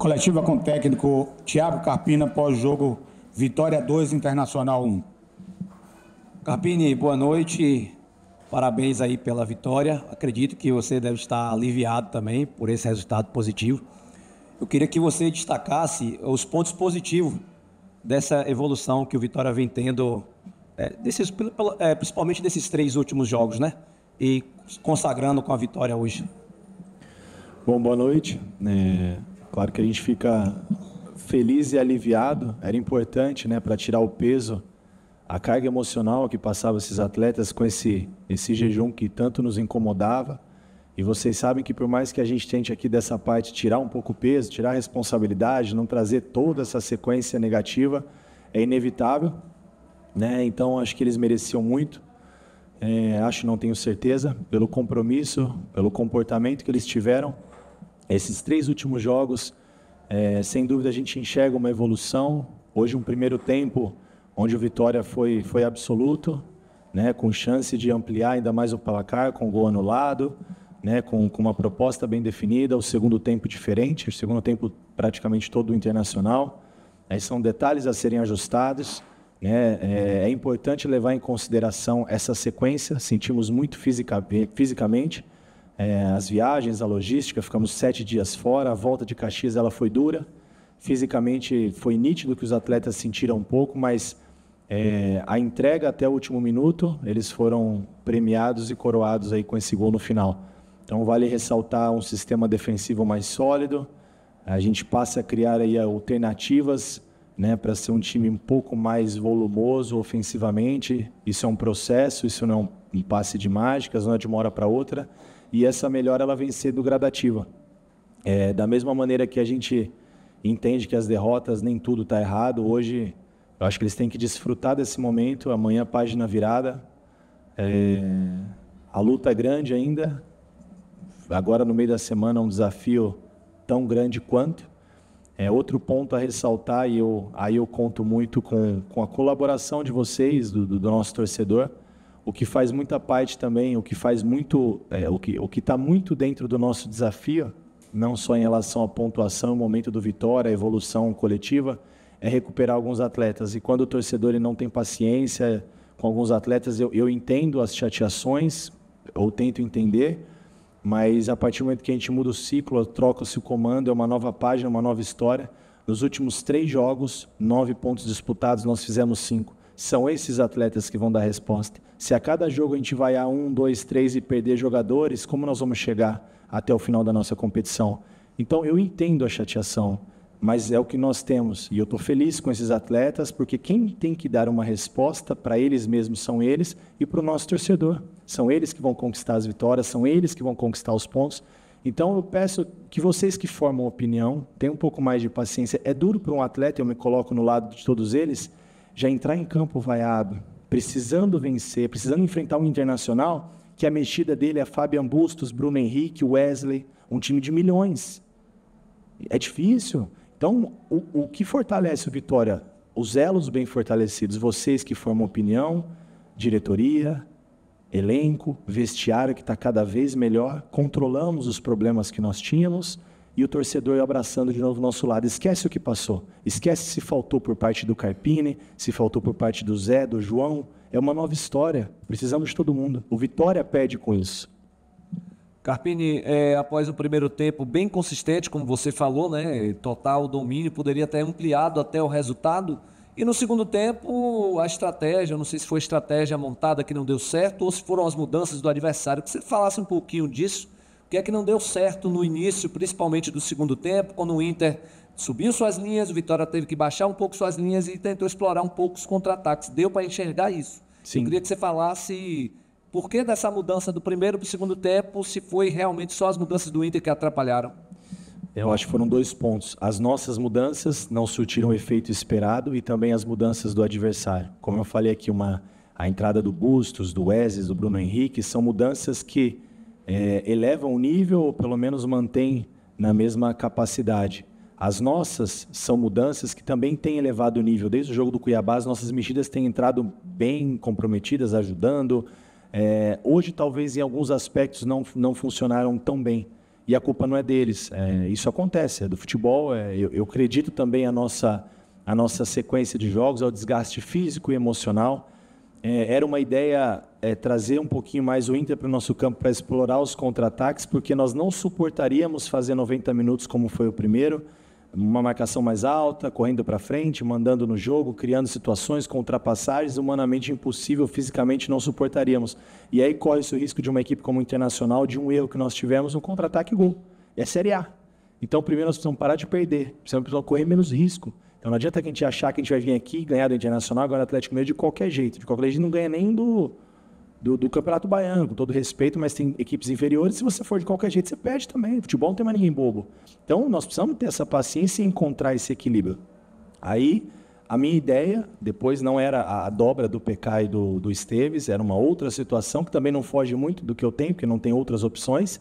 Coletiva com o técnico Thiago Carpina, pós-jogo Vitória 2, Internacional 1. Carpini, boa noite. Parabéns aí pela vitória. Acredito que você deve estar aliviado também por esse resultado positivo. Eu queria que você destacasse os pontos positivos dessa evolução que o Vitória vem tendo, principalmente desses 3 últimos jogos, né? E consagrando com a vitória hoje. Bom, boa noite. Claro que a gente fica feliz e aliviado. Era importante, né, para tirar o peso, a carga emocional que passava esses atletas com esse jejum que tanto nos incomodava. E vocês sabem que por mais que a gente tente aqui dessa parte tirar um pouco o peso, tirar a responsabilidade, não trazer toda essa sequência negativa, é inevitável, né? Então acho que eles mereciam muito. Acho, não tenho certeza, pelo compromisso, pelo comportamento que eles tiveram. Esses 3 últimos jogos, sem dúvida a gente enxerga uma evolução. Hoje um primeiro tempo onde o Vitória foi absoluto, né, com chance de ampliar ainda mais o placar, com gol anulado, né, com uma proposta bem definida. O segundo tempo diferente, o segundo tempo praticamente todo Internacional. Aí são detalhes a serem ajustados, né? É importante levar em consideração essa sequência. Sentimos muito fisicamente, as viagens, a logística, ficamos 7 dias fora, a volta de Caxias ela foi dura. Fisicamente foi nítido que os atletas sentiram um pouco, mas a entrega até o último minuto, eles foram premiados e coroados aí com esse gol no final. Então vale ressaltar um sistema defensivo mais sólido. A gente passa a criar aí alternativas, né, para ser um time um pouco mais volumoso ofensivamente. Isso é um processo, isso não é um passe de mágicas, não é de uma hora para outra. E essa melhora ela vem sendo gradativa. Da mesma maneira que a gente entende que as derrotas, nem tudo está errado, hoje eu acho que eles têm que desfrutar desse momento. Amanhã, página virada. A luta é grande ainda. Agora, no meio da semana, um desafio tão grande quanto. Outro ponto a ressaltar, e aí eu conto muito com a colaboração de vocês, do nosso torcedor, o que faz muita parte também, o que está muito dentro do nosso desafio, não só em relação à pontuação, o momento do Vitória, a evolução coletiva, é recuperar alguns atletas. E quando o torcedor ele não tem paciência com alguns atletas, eu entendo as chateações, ou tento entender, mas a partir do momento que a gente muda o ciclo, troca-se o comando, é uma nova página, uma nova história. Nos últimos 3 jogos, 9 pontos disputados, nós fizemos 5. São esses atletas que vão dar resposta. Se a cada jogo a gente vai a 1, 2, 3 e perder jogadores, como nós vamos chegar até o final da nossa competição? Então eu entendo a chateação, mas é o que nós temos. E eu estou feliz com esses atletas, porque quem tem que dar uma resposta para eles mesmos são eles e para o nosso torcedor. São eles que vão conquistar as vitórias, são eles que vão conquistar os pontos. Então eu peço que vocês que formam opinião, tenham um pouco mais de paciência. É duro para um atleta, eu me coloco no lado de todos eles, já entrar em campo vaiado, precisando vencer, precisando enfrentar um Internacional, que a mexida dele é Fabian Bustos, Bruno Henrique, Wesley, um time de milhões. É difícil. Então, o que fortalece o Vitória? Os elos bem fortalecidos, vocês que formam opinião, diretoria, elenco, vestiário que está cada vez melhor, controlamos os problemas que nós tínhamos e o torcedor abraçando de novo o nosso lado. Esquece o que passou, esquece se faltou por parte do Carpini, se faltou por parte do Zé, do João. É uma nova história, precisamos de todo mundo. O Vitória perde com isso. Carpini, após o primeiro tempo bem consistente, como você falou, né, total domínio, poderia ter ampliado até o resultado. E no segundo tempo, a estratégia, eu não sei se foi estratégia montada que não deu certo ou se foram as mudanças do adversário. Que você falasse um pouquinho disso, o que é que não deu certo no início, principalmente do segundo tempo, quando o Inter subiu suas linhas, o Vitória teve que baixar um pouco suas linhas e tentou explorar um pouco os contra-ataques. Deu para enxergar isso? Sim. Eu queria que você falasse por que dessa mudança do primeiro para o segundo tempo, se foi realmente só as mudanças do Inter que atrapalharam. Eu acho que foram 2 pontos. As nossas mudanças não surtiram o efeito esperado e também as mudanças do adversário. Como eu falei aqui, a entrada do Bustos, do Wesley, do Bruno Henrique, são mudanças que elevam o nível ou pelo menos mantêm na mesma capacidade. As nossas são mudanças que também têm elevado o nível. Desde o jogo do Cuiabá, as nossas mexidas têm entrado bem comprometidas, ajudando. Hoje, talvez, em alguns aspectos, não funcionaram tão bem. e a culpa não é deles. Isso acontece, é do futebol. Eu acredito também a nossa sequência de jogos, ao desgaste físico e emocional. Era uma ideia trazer um pouquinho mais o Inter para o nosso campo para explorar os contra-ataques, porque nós não suportaríamos fazer 90 minutos como foi o primeiro, uma marcação mais alta, correndo para frente, mandando no jogo, criando situações com ultrapassagens, humanamente impossível, fisicamente não suportaríamos. E aí corre-se o risco de uma equipe como o Internacional, de um erro que nós tivemos, um contra-ataque e gol. É Série A. Então, primeiro nós precisamos parar de perder, precisamos correr menos risco. Então não adianta que a gente achar que a gente vai vir aqui e ganhar do Internacional, agora o Atlético Mineiro de qualquer jeito. De qualquer jeito, a gente não ganha nem do Campeonato Baiano, com todo respeito, mas tem equipes inferiores. Se você for de qualquer jeito, você perde também. Futebol não tem mais ninguém bobo. Então nós precisamos ter essa paciência e encontrar esse equilíbrio. Aí a minha ideia, depois não era a dobra do PK e do Esteves, era uma outra situação que também não foge muito do que eu tenho, porque não tem outras opções.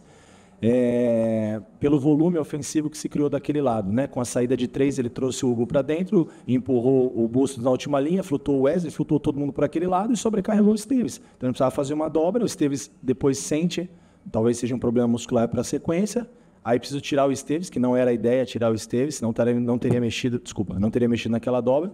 Pelo volume ofensivo que se criou daquele lado, né? Com a saída de 3, ele trouxe o Hugo para dentro, empurrou o Bustos na última linha, flutuou o Wesley, flutuou todo mundo por aquele lado e sobrecarregou o Esteves. Então, ele precisava fazer uma dobra, o Esteves depois sente, talvez seja um problema muscular para a sequência, aí preciso tirar o Esteves, que não era a ideia tirar o Esteves, não teria mexido naquela dobra,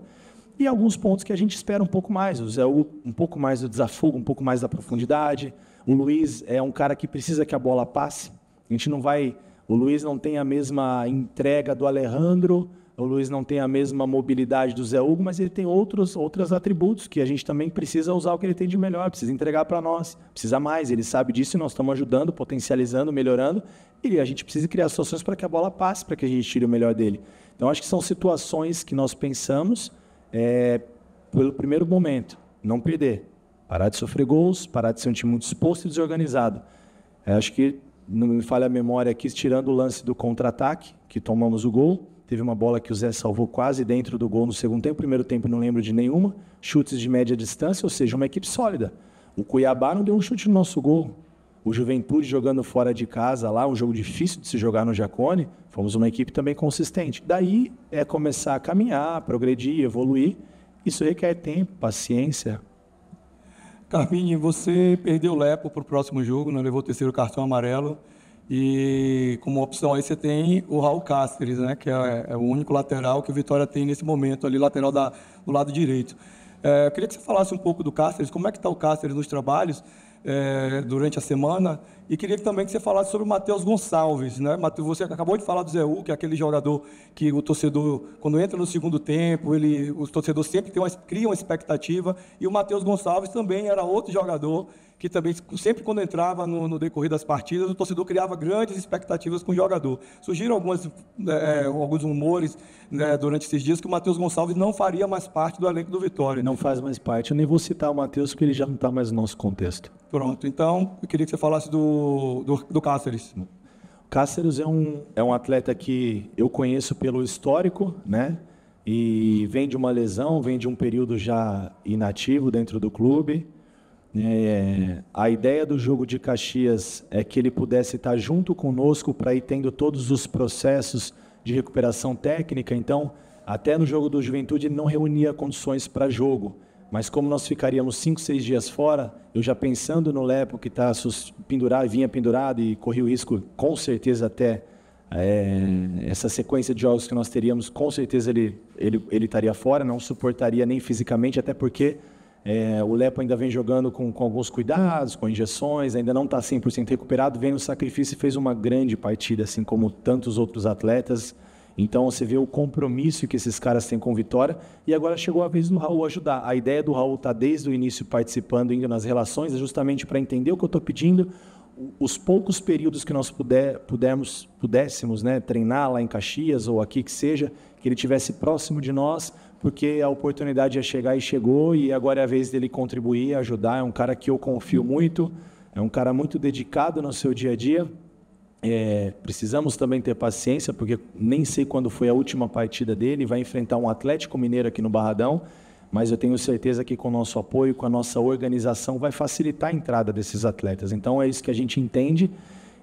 e alguns pontos que a gente espera um pouco mais, o Zé Hugo, um pouco mais do desafogo, um pouco mais da profundidade, o Luiz é um cara que precisa que a bola passe. A gente não vai... O Luiz não tem a mesma entrega do Alejandro, o Luiz não tem a mesma mobilidade do Zé Hugo, mas ele tem outros atributos que a gente também precisa usar o que ele tem de melhor, precisa entregar para nós, precisa mais, ele sabe disso e nós estamos ajudando, potencializando, melhorando, e a gente precisa criar situações para que a bola passe, para que a gente tire o melhor dele. Então, acho que são situações que nós pensamos pelo primeiro momento, não perder, parar de sofrer gols, parar de ser um time muito exposto e desorganizado. Acho que não me falha a memória aqui, tirando o lance do contra-ataque, que tomamos o gol. Teve uma bola que o Zé salvou quase dentro do gol no segundo tempo. Primeiro tempo não lembro de nenhuma. Chutes de média distância, ou seja, uma equipe sólida. O Cuiabá não deu um chute no nosso gol. O Juventude jogando fora de casa lá, um jogo difícil de se jogar no Jacone. Fomos uma equipe também consistente. Daí é começar a caminhar, progredir, evoluir. Isso requer tempo, paciência. Carpini, você perdeu o Lepo para o próximo jogo, não levou o terceiro cartão amarelo, e como opção aí você tem o Raul Cáceres, né, que é o único lateral que o Vitória tem nesse momento, ali lateral do lado direito. Eu queria que você falasse um pouco do Cáceres, como é que está o Cáceres nos trabalhos durante a semana, e queria também que você falasse sobre o Matheus Gonçalves, né? Você acabou de falar do Zé Hugo, que é aquele jogador que o torcedor, quando entra no segundo tempo, o torcedor sempre cria uma expectativa, e o Matheus Gonçalves também era outro jogador que também, sempre quando entrava no decorrer das partidas, o torcedor criava grandes expectativas com o jogador. Surgiram alguns rumores, né, durante esses dias que o Matheus Gonçalves não faria mais parte do elenco do Vitória. Não faz mais parte. Eu nem vou citar o Matheus, porque ele já não está mais no nosso contexto. Pronto. Então, eu queria que você falasse do Cáceres. O Cáceres é um atleta que eu conheço pelo histórico, né? E vem de uma lesão, vem de um período já inativo dentro do clube. A ideia do jogo de Caxias é que ele pudesse estar junto conosco para ir tendo todos os processos de recuperação técnica. Então, até no jogo do Juventude, ele não reunia condições para jogo. Mas como nós ficaríamos 5, 6 dias fora, eu já pensando no Lepo, que tá vinha pendurado e corria o risco, com certeza, até essa sequência de jogos que nós teríamos, com certeza ele estaria fora, não suportaria nem fisicamente, até porque o Lepo ainda vem jogando com alguns cuidados, com injeções, ainda não está 100% recuperado, vem no sacrifício e fez uma grande partida, assim como tantos outros atletas. Então você vê o compromisso que esses caras têm com Vitória, e agora chegou a vez do Raul ajudar. A ideia do Raul estar desde o início participando, indo nas relações, é justamente para entender o que eu estou pedindo, os poucos períodos que nós pudéssemos, né, treinar lá em Caxias ou aqui que seja, que ele estivesse próximo de nós, porque a oportunidade ia chegar e chegou, e agora é a vez dele contribuir, ajudar. É um cara que eu confio muito, é um cara muito dedicado no seu dia a dia. Precisamos também ter paciência, porque nem sei quando foi a última partida dele, vai enfrentar um Atlético Mineiro aqui no Barradão, mas eu tenho certeza que com o nosso apoio, com a nossa organização, vai facilitar a entrada desses atletas. Então é isso que a gente entende.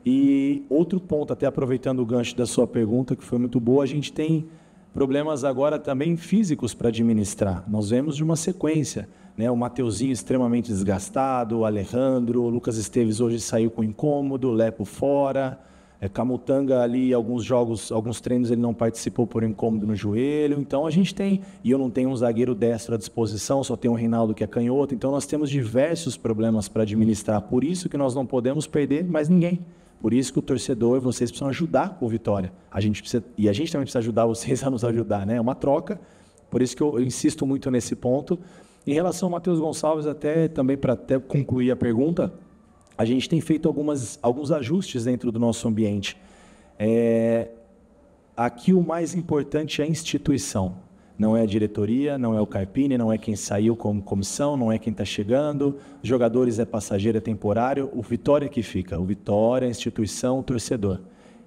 E outro ponto, até aproveitando o gancho da sua pergunta, que foi muito boa, a gente tem problemas agora também físicos para administrar. Nós vemos de uma sequência, né? O Mateuzinho extremamente desgastado, o Alejandro, o Lucas Esteves hoje saiu com incômodo, o Lepo fora, Camutanga ali, alguns jogos, alguns treinos ele não participou por incômodo no joelho. Então a gente tem, e eu não tenho um zagueiro destro à disposição, só tenho o Reinaldo que é canhoto. Então nós temos diversos problemas para administrar. Por isso que nós não podemos perder mais ninguém. Por isso que o torcedor, vocês precisam ajudar o Vitória. A gente também precisa ajudar vocês a nos ajudar, né? É uma troca. Por isso que eu insisto muito nesse ponto. Em relação ao Matheus Gonçalves, também para concluir a pergunta, a gente tem feito alguns ajustes dentro do nosso ambiente. Aqui o mais importante é a instituição. Não é a diretoria, não é o Carpini, não é quem saiu como comissão, não é quem está chegando. Jogadores é passageiro, é temporário. O Vitória que fica. O Vitória, a instituição, o torcedor.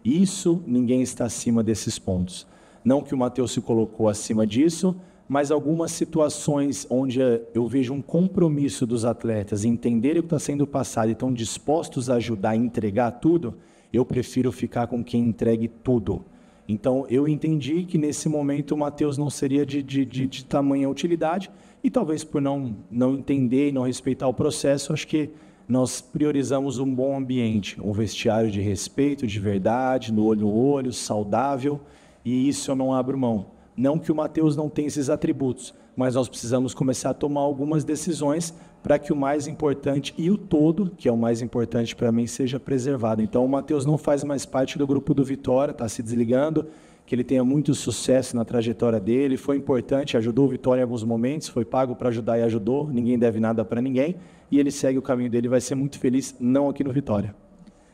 Isso, ninguém está acima desses pontos. Não que o Matheus se colocou acima disso, mas algumas situações onde eu vejo um compromisso dos atletas em entenderem o que está sendo passado e estão dispostos a ajudar a entregar tudo, eu prefiro ficar com quem entregue tudo. Então, eu entendi que nesse momento o Matheus não seria de tamanha utilidade e talvez por não entender e não respeitar o processo, acho que nós priorizamos um bom ambiente, um vestiário de respeito, de verdade, no olho, saudável, e isso eu não abro mão. Não que o Matheus não tenha esses atributos, mas nós precisamos começar a tomar algumas decisões para que o mais importante e o todo, que é o mais importante para mim, seja preservado. Então, o Matheus não faz mais parte do grupo do Vitória, está se desligando, que ele tenha muito sucesso na trajetória dele, foi importante, ajudou o Vitória em alguns momentos, foi pago para ajudar e ajudou, ninguém deve nada para ninguém, e ele segue o caminho dele, vai ser muito feliz, não aqui no Vitória.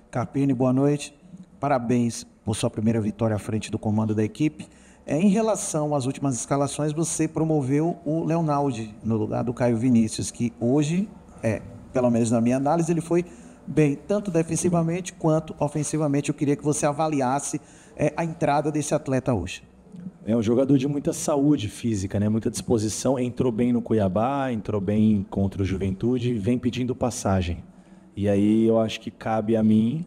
Carpini, boa noite. Parabéns por sua primeira vitória à frente do comando da equipe. Em relação às últimas escalações, você promoveu o Leonaldi no lugar do Caio Vinícius, que hoje, pelo menos na minha análise, ele foi bem, tanto defensivamente quanto ofensivamente. Eu queria que você avaliasse a entrada desse atleta hoje. É um jogador de muita saúde física, né? Muita disposição. Entrou bem no Cuiabá, entrou bem contra o Juventude, vem pedindo passagem. E aí eu acho que cabe a mim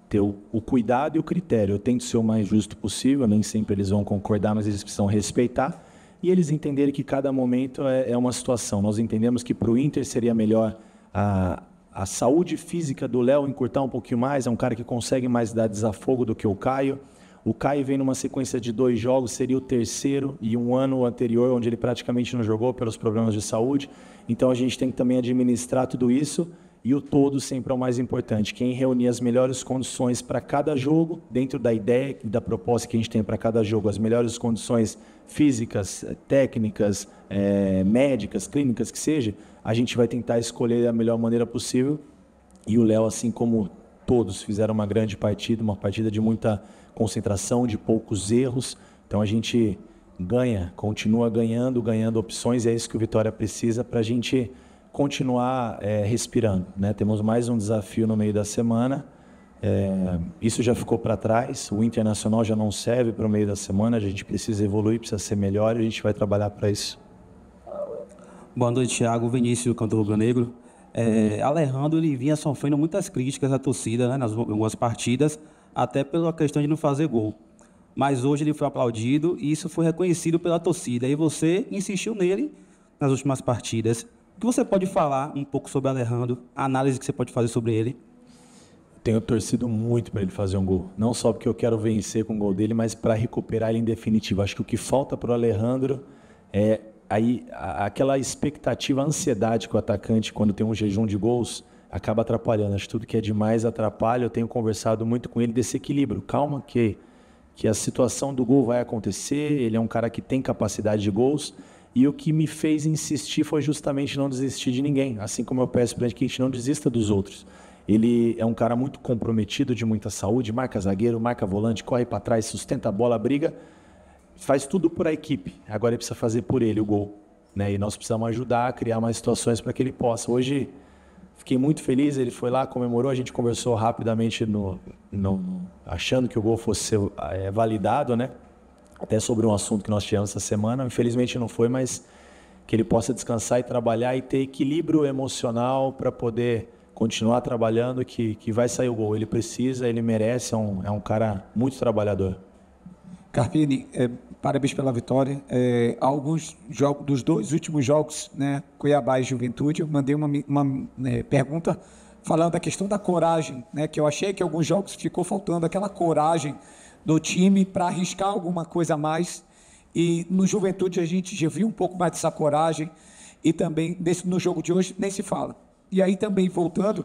ter o cuidado e o critério. Eu tento ser o mais justo possível, nem sempre eles vão concordar, mas eles precisam respeitar. E eles entenderem que cada momento é uma situação. Nós entendemos que para o Inter seria melhor a saúde física do Léo encurtar um pouquinho mais, é um cara que consegue mais dar desafogo do que o Caio. O Caio vem numa sequência de 2 jogos, seria o terceiro, e um ano anterior, onde ele praticamente não jogou pelos problemas de saúde. Então a gente tem que também administrar tudo isso. E o todo sempre é o mais importante. Quem reunir as melhores condições para cada jogo, dentro da ideia e da proposta que a gente tem para cada jogo, as melhores condições físicas, técnicas, médicas, clínicas, que seja, a gente vai tentar escolher a melhor maneira possível. E o Léo, assim como todos, fizeram uma grande partida, uma partida de muita concentração, de poucos erros. Então a gente continua ganhando opções, e é isso que o Vitória precisa para a gente continuar respirando, né? Temos mais um desafio no meio da semana, isso já ficou para trás, o Internacional já não serve para o meio da semana, a gente precisa evoluir, precisa ser melhor, e a gente vai trabalhar para isso. Boa noite, Thiago. Vinícius, do Cantor Rubro-Negro. Alejandro, ele vinha sofrendo muitas críticas da torcida, né, nas algumas partidas, até pela questão de não fazer gol. Mas hoje ele foi aplaudido e isso foi reconhecido pela torcida, e você insistiu nele nas últimas partidas. O que você pode falar um pouco sobre o Alejandro, a análise que você pode fazer sobre ele? Tenho torcido muito para ele fazer um gol. Não só porque eu quero vencer com o gol dele, mas para recuperar ele em definitivo. Acho que o que falta para o Alejandro é aquela expectativa, a ansiedade que o atacante, quando tem um jejum de gols, acaba atrapalhando. Acho que tudo que é demais atrapalha. Eu tenho conversado muito com ele desse equilíbrio. Calma que a situação do gol vai acontecer. Ele é um cara que tem capacidade de gols. E o que me fez insistir foi justamente não desistir de ninguém, assim como eu peço para que a gente não desista dos outros. Ele é um cara muito comprometido, de muita saúde, marca zagueiro, marca volante, corre para trás, sustenta a bola, briga, faz tudo por a equipe. Agora ele precisa fazer por ele o gol, né? E nós precisamos ajudar a criar mais situações para que ele possa. Hoje fiquei muito feliz, ele foi lá, comemorou, a gente conversou rapidamente achando que o gol fosse ser validado, né? Até sobre um assunto que nós tivemos essa semana. Infelizmente não foi, mas que ele possa descansar e trabalhar e ter equilíbrio emocional para poder continuar trabalhando, que vai sair o gol. Ele precisa, ele merece, é um cara muito trabalhador. Carpini, parabéns pela vitória. Alguns jogos, dos 2 últimos jogos, né, Cuiabá e Juventude, eu mandei uma pergunta falando da questão da coragem, né? Que eu achei que alguns jogos ficou faltando aquela coragem do time para arriscar alguma coisa a mais. E no Juventude a gente já viu um pouco mais dessa coragem e também no jogo de hoje nem se fala. E aí também voltando,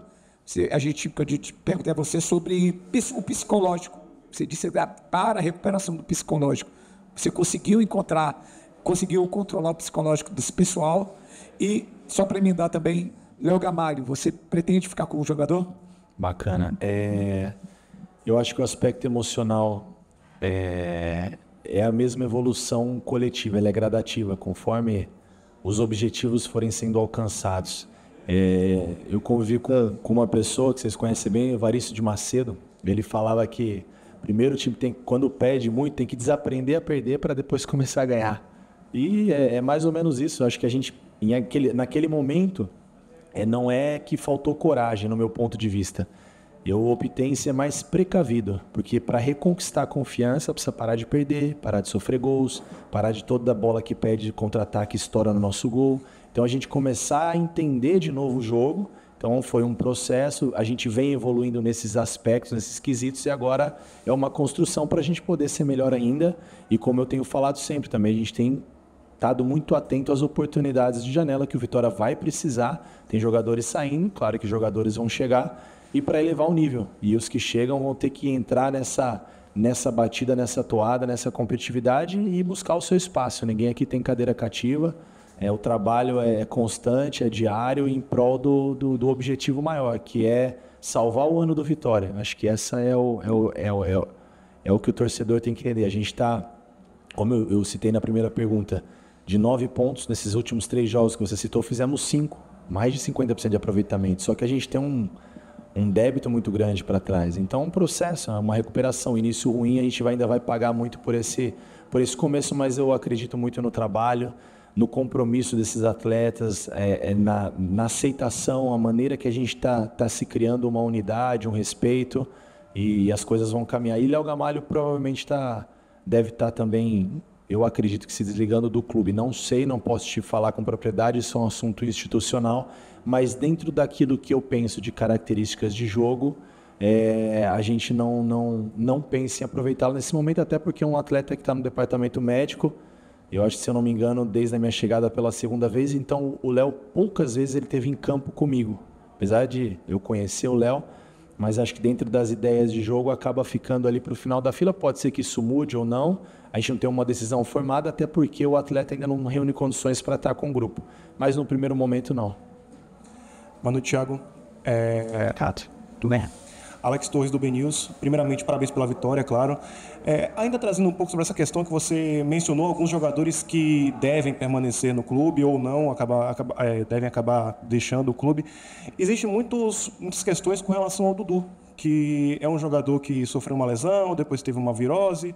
a gente perguntei a você sobre o psicológico. Você disse para a recuperação do psicológico. Você conseguiu controlar o psicológico desse pessoal. E só para emendar também, Léo Gamalho, você pretende ficar com o jogador? Bacana. Eu acho que o aspecto emocional é a mesma evolução coletiva, ela é gradativa, conforme os objetivos forem sendo alcançados. Eu convivi com uma pessoa que vocês conhecem bem, Evaristo de Macedo. Ele falava que primeiro o time quando perde muito, tem que desaprender a perder para depois começar a ganhar. E é mais ou menos isso. Eu acho que a gente, naquele momento, não é que faltou coragem, no meu ponto de vista. Eu optei em ser mais precavido, porque para reconquistar a confiança precisa parar de perder, parar de sofrer gols, parar de toda a bola que pede de contra-ataque estoura no nosso gol. Então a gente começar a entender de novo o jogo. Então foi um processo, a gente vem evoluindo nesses aspectos, nesses quesitos, e agora é uma construção para a gente poder ser melhor ainda. E como eu tenho falado sempre também, a gente tem estado muito atento às oportunidades de janela que o Vitória vai precisar. Tem jogadores saindo, claro que jogadores vão chegar, e para elevar o nível. E os que chegam vão ter que entrar nessa batida, nessa toada, nessa competitividade e buscar o seu espaço. Ninguém aqui tem cadeira cativa. O trabalho é constante, é diário, em prol do objetivo maior, que é salvar o ano do Vitória. Acho que essa é o que o torcedor tem que entender. A gente está, como eu citei na primeira pergunta, de 9 pontos nesses últimos 3 jogos que você citou, fizemos 5, mais de 50% de aproveitamento. Só que a gente tem um débito muito grande para trás. Então, é um processo, é uma recuperação. Início ruim, a gente ainda vai pagar muito por esse começo, mas eu acredito muito no trabalho, no compromisso desses atletas, na aceitação, a maneira que a gente está se criando uma unidade, um respeito, e as coisas vão caminhar. E Léo Gamalho provavelmente deve estar também, eu acredito que se desligando do clube. Não sei, não posso te falar com propriedade, isso é um assunto institucional, mas dentro daquilo que eu penso de características de jogo, a gente não pensa em aproveitá-lo nesse momento, até porque é um atleta que está no departamento médico. Eu acho que, se eu não me engano, desde a minha chegada pela segunda vez, então o Léo poucas vezes ele teve em campo comigo. Apesar de eu conhecer o Léo, mas acho que dentro das ideias de jogo acaba ficando ali para o final da fila. Pode ser que isso mude ou não, a gente não tem uma decisão formada, até porque o atleta ainda não reúne condições para estar com o grupo. Mas no primeiro momento, não. Boa noite, Thiago. Cato, tudo bem? Alex Torres, do BNews. Primeiramente, parabéns pela vitória, claro. Ainda trazendo um pouco sobre essa questão que você mencionou, alguns jogadores que devem permanecer no clube ou não, devem acabar deixando o clube. Existem muitas questões com relação ao Dudu, que é um jogador que sofreu uma lesão, depois teve uma virose.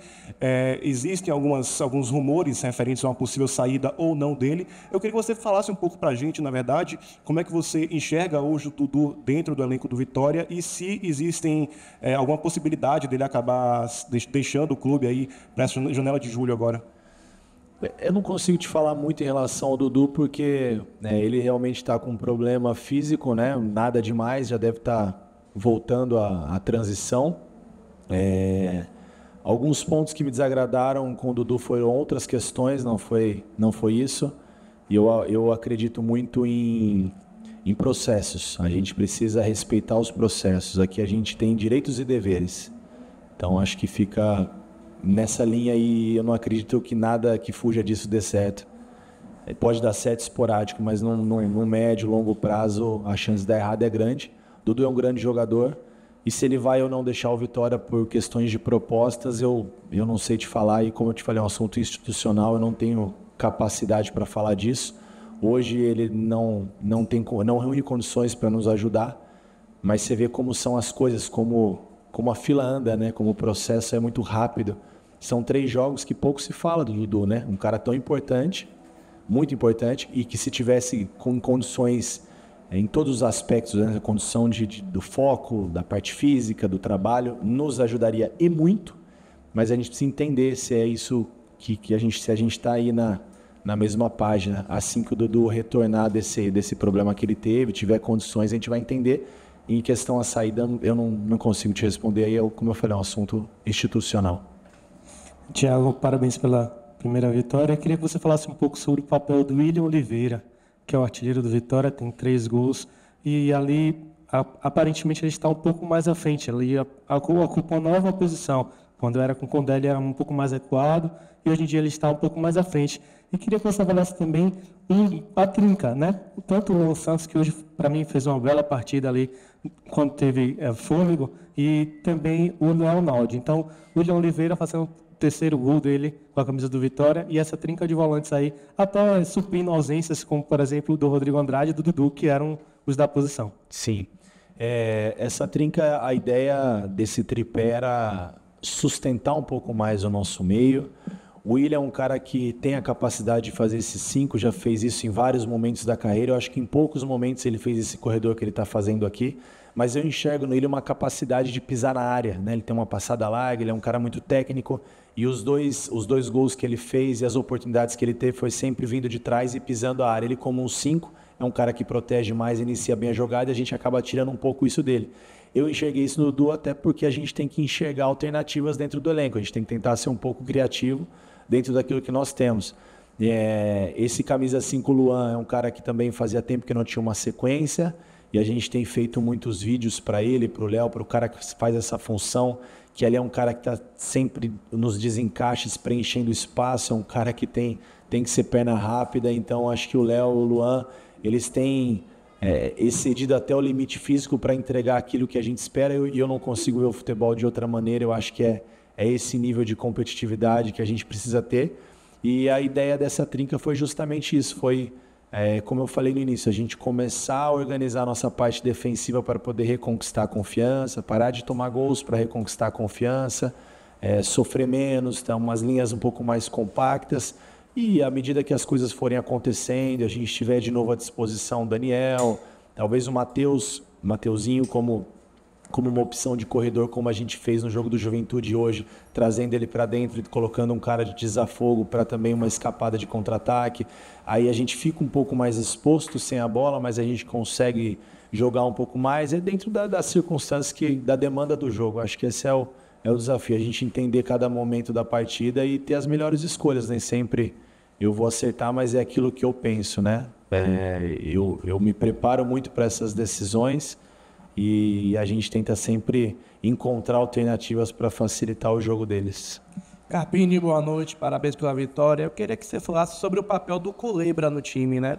Existem alguns rumores referentes a uma possível saída ou não dele. Eu queria que você falasse um pouco para a gente, na verdade, como é que você enxerga hoje o Dudu dentro do elenco do Vitória e se existem alguma possibilidade dele acabar deixando o clube aí para essa janela de julho agora. Eu não consigo te falar muito em relação ao Dudu, porque ele realmente está com um problema físico, né? Nada demais, já deve estar voltando à transição. Alguns pontos que me desagradaram com o Dudu foram outras questões, não foi isso. E eu acredito muito em processos. A gente precisa respeitar os processos. Aqui a gente tem direitos e deveres. Então acho que fica nessa linha aí. Eu não acredito que nada que fuja disso dê certo. Pode dar certo esporádico, mas no médio, longo prazo a chance de dar errado é grande. Dudu é um grande jogador, e se ele vai ou não deixar o Vitória por questões de propostas, eu não sei te falar, e como eu te falei, é um assunto institucional, eu não tenho capacidade para falar disso. Hoje ele não reúne condições para nos ajudar, mas você vê como são as coisas, como a fila anda, né? Como o processo é muito rápido. São 3 jogos que pouco se fala do Dudu, né? Um cara tão importante, muito importante, e que se tivesse com condições em todos os aspectos, né, a condição do foco, da parte física, do trabalho, nos ajudaria e muito, mas a gente precisa entender se é isso se a gente está aí na mesma página. Assim que o Dudu retornar desse problema que ele teve, tiver condições, a gente vai entender. Em questão à saída, eu não consigo te responder. Aí, como eu falei, é um assunto institucional. Thiago, parabéns pela primeira vitória. Eu queria que você falasse um pouco sobre o papel do William Oliveira, que é o artilheiro do Vitória, tem 3 gols. E ali, aparentemente, ele está um pouco mais à frente. Ele ocupa uma nova posição. Quando era com o Condé, ele era um pouco mais recuado. E hoje em dia ele está um pouco mais à frente. E queria que você avaliasse também a trinca, né? Tanto o Santos, que hoje, para mim, fez uma bela partida ali, quando teve fôlego, e também o Leonaldo. Então, o William Oliveira fazendo o terceiro gol dele com a camisa do Vitória, e essa trinca de volantes aí, até suprindo ausências, como, por exemplo, do Rodrigo Andrade e do Dudu, que eram os da posição. Sim. Essa trinca, a ideia desse tripé era sustentar um pouco mais o nosso meio. O William é um cara que tem a capacidade de fazer esses 5, já fez isso em vários momentos da carreira. Eu acho que em poucos momentos ele fez esse corredor que ele está fazendo aqui, mas eu enxergo nele uma capacidade de pisar na área, né? Ele tem uma passada larga, ele é um cara muito técnico, e os dois gols que ele fez e as oportunidades que ele teve foi sempre vindo de trás e pisando a área. Ele, como um 5, é um cara que protege mais, inicia bem a jogada, e a gente acaba tirando um pouco isso dele. Eu enxerguei isso no Dudu até porque a gente tem que enxergar alternativas dentro do elenco, a gente tem que tentar ser um pouco criativo dentro daquilo que nós temos. Esse camisa 5 Luan é um cara que também fazia tempo que não tinha uma sequência, e a gente tem feito muitos vídeos para ele, para o Léo, para o cara que faz essa função, que ali é um cara que está sempre nos desencaixes, preenchendo espaço, é um cara que tem que ser perna rápida. Então acho que o Léo e o Luan, eles têm excedido até o limite físico para entregar aquilo que a gente espera, e eu não consigo ver o futebol de outra maneira. Eu acho que é esse nível de competitividade que a gente precisa ter, e a ideia dessa trinca foi justamente isso, foi, como eu falei no início, a gente começar a organizar a nossa parte defensiva para poder reconquistar a confiança, parar de tomar gols para reconquistar a confiança, sofrer menos, ter umas linhas um pouco mais compactas, e à medida que as coisas forem acontecendo, a gente estiver de novo à disposição, o Daniel, talvez o Mateuzinho como uma opção de corredor, como a gente fez no jogo do Juventude hoje, trazendo ele para dentro e colocando um cara de desafogo para também uma escapada de contra-ataque. Aí a gente fica um pouco mais exposto sem a bola, mas a gente consegue jogar um pouco mais, dentro das circunstâncias, da demanda do jogo. Acho que esse é o desafio, a gente entender cada momento da partida e ter as melhores escolhas. Nem sempre eu vou acertar, mas é aquilo que eu penso, né? Eu me preparo muito para essas decisões, e a gente tenta sempre encontrar alternativas para facilitar o jogo deles. Carpini, boa noite, parabéns pela vitória. Eu queria que você falasse sobre o papel do Culebra no time, né?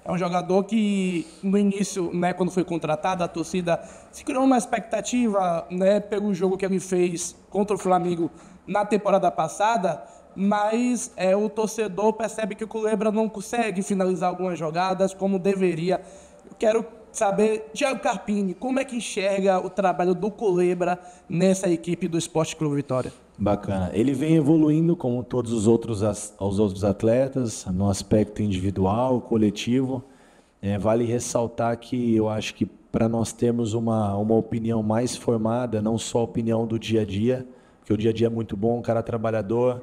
É um jogador que, no início, né, quando foi contratado, a torcida se criou uma expectativa, né, pelo jogo que ele fez contra o Flamengo na temporada passada, mas o torcedor percebe que o Culebra não consegue finalizar algumas jogadas como deveria. Eu quero saber, Thiago Carpini, como é que enxerga o trabalho do Culebra nessa equipe do Esporte Clube Vitória? Bacana. Ele vem evoluindo como todos os outros atletas, no aspecto individual, coletivo. Vale ressaltar que eu acho que para nós termos uma opinião mais formada, não só a opinião do dia a dia, porque o dia a dia é muito bom, um cara trabalhador,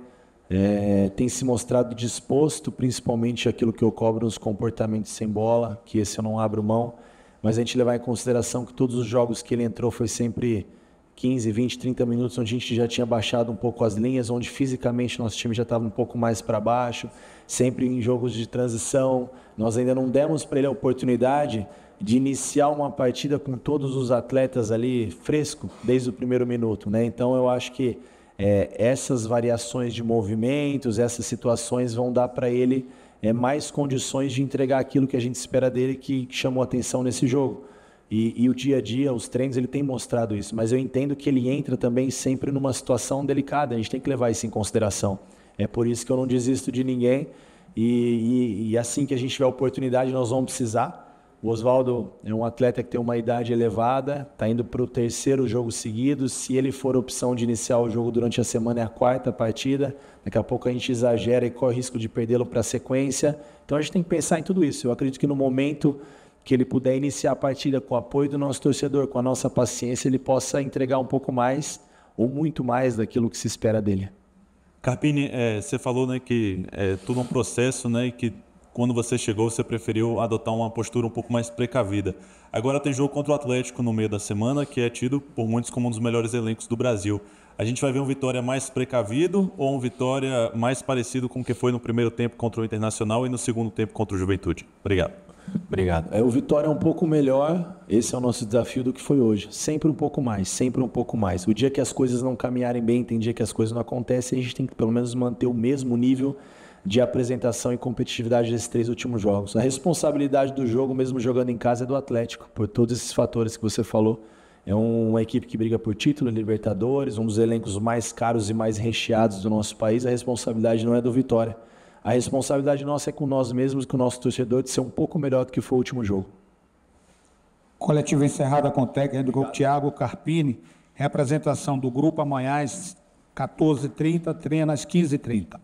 tem se mostrado disposto, principalmente aquilo que eu cobro nos comportamentos sem bola, que esse eu não abro mão, mas a gente levar em consideração que todos os jogos que ele entrou foi sempre 15, 20, 30 minutos, onde a gente já tinha baixado um pouco as linhas, onde fisicamente nosso time já estava um pouco mais para baixo, sempre em jogos de transição. Nós ainda não demos para ele a oportunidade de iniciar uma partida com todos os atletas ali fresco, desde o primeiro minuto, né? Então eu acho que essas variações de movimentos, essas situações vão dar para ele mais condições de entregar aquilo que a gente espera dele, que chamou atenção nesse jogo. E o dia a dia, os treinos, ele tem mostrado isso, mas eu entendo que ele entra também sempre numa situação delicada, a gente tem que levar isso em consideração. É por isso que eu não desisto de ninguém, e assim que a gente tiver a oportunidade, nós vamos precisar. O Oswaldo é um atleta que tem uma idade elevada, está indo para o 3º jogo seguido. Se ele for opção de iniciar o jogo durante a semana, é a 4ª partida. Daqui a pouco a gente exagera e corre risco de perdê-lo para a sequência. Então a gente tem que pensar em tudo isso. Eu acredito que no momento que ele puder iniciar a partida com o apoio do nosso torcedor, com a nossa paciência, ele possa entregar um pouco mais ou muito mais daquilo que se espera dele. Carpini, você falou, né, que é tudo um processo, né, e que quando você chegou, você preferiu adotar uma postura um pouco mais precavida. Agora tem jogo contra o Atlético no meio da semana, que é tido por muitos como um dos melhores elencos do Brasil. A gente vai ver um Vitória mais precavido ou um Vitória mais parecido com o que foi no primeiro tempo contra o Internacional e no segundo tempo contra o Juventude? Obrigado. Obrigado. O Vitória é um pouco melhor, esse é o nosso desafio do que foi hoje. Sempre um pouco mais, sempre um pouco mais. O dia que as coisas não caminharem bem, tem dia que as coisas não acontecem, a gente tem que pelo menos manter o mesmo nível de apresentação e competitividade desses 3 últimos jogos. A responsabilidade do jogo, mesmo jogando em casa, é do Atlético, por todos esses fatores que você falou. É uma equipe que briga por título, Libertadores, um dos elencos mais caros e mais recheados do nosso país. A responsabilidade não é do Vitória. A responsabilidade nossa é com nós mesmos, com o nosso torcedor, de ser um pouco melhor do que foi o último jogo. Coletiva encerrada com o técnico do grupo Thiago Carpini. Representação do grupo amanhã às 14h30, treina às 15h30.